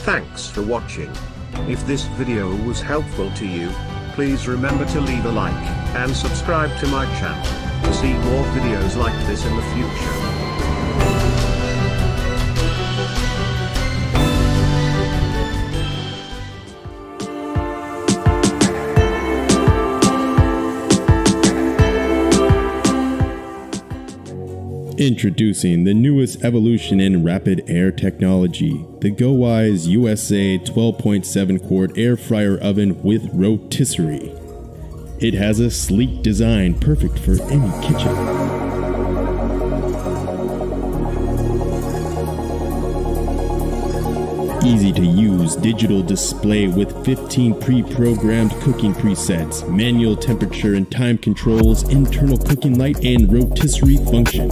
Thanks for watching. If this video was helpful to you, please remember to leave a like and subscribe to my channel to see more videos like this in the future. Introducing the newest evolution in rapid air technology, the GoWise USA 12.7 quart air fryer oven with rotisserie. It has a sleek design perfect for any kitchen. Easy to use digital display with 15 pre-programmed cooking presets, manual temperature and time controls, internal cooking light, and rotisserie function.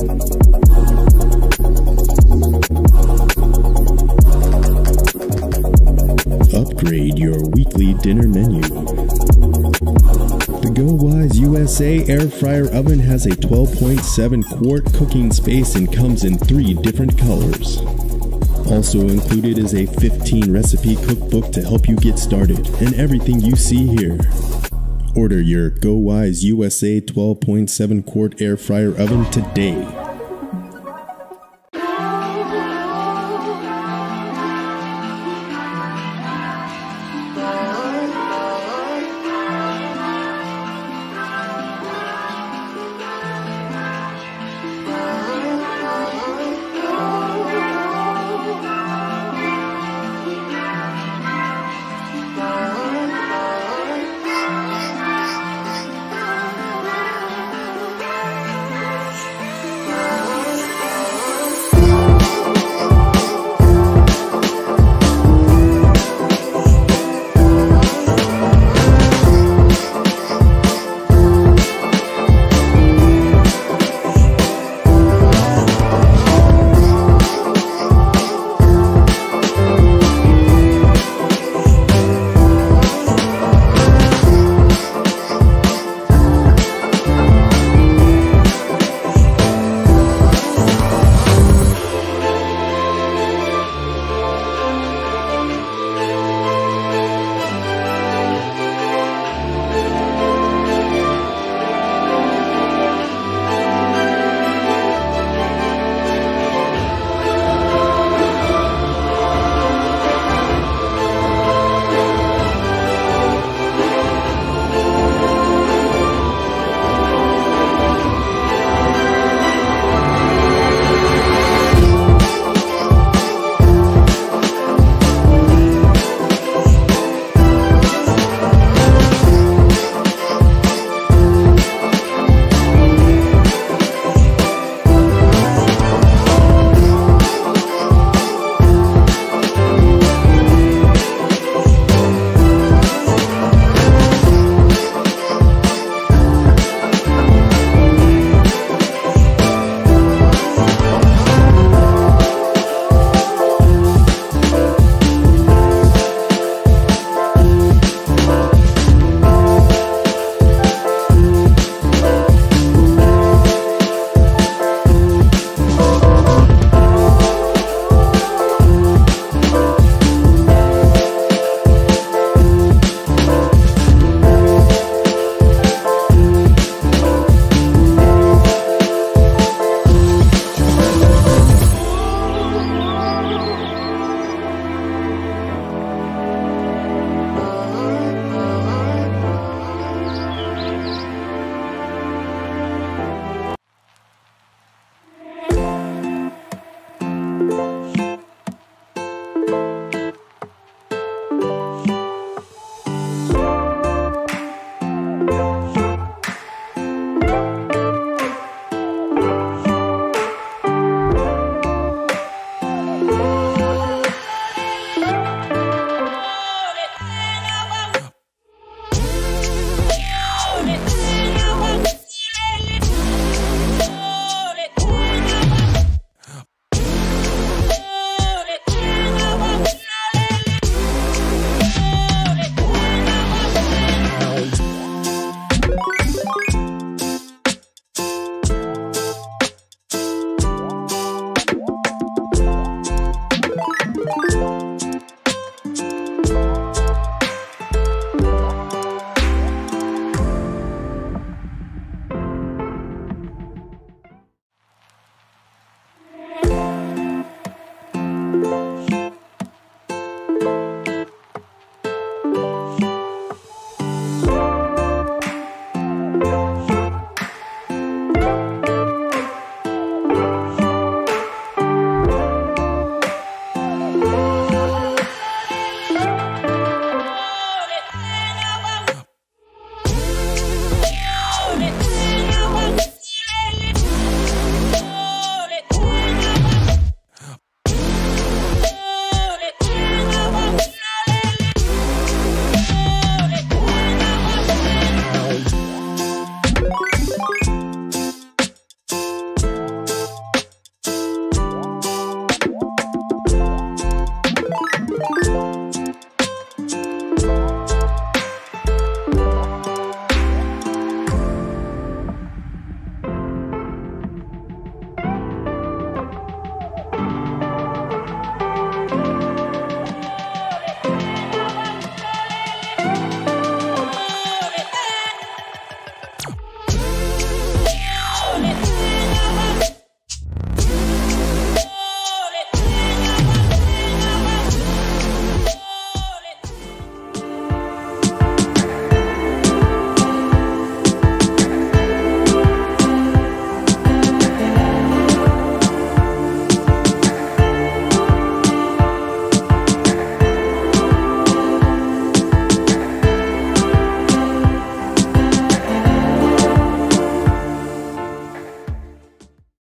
Upgrade your weekly dinner menu. The GoWise USA air fryer oven has a 12.7 quart cooking space and comes in 3 different colors. Also included is a 15 recipe cookbook to help you get started, and everything you see here. Order your GoWise USA 12.7 quart air fryer oven today.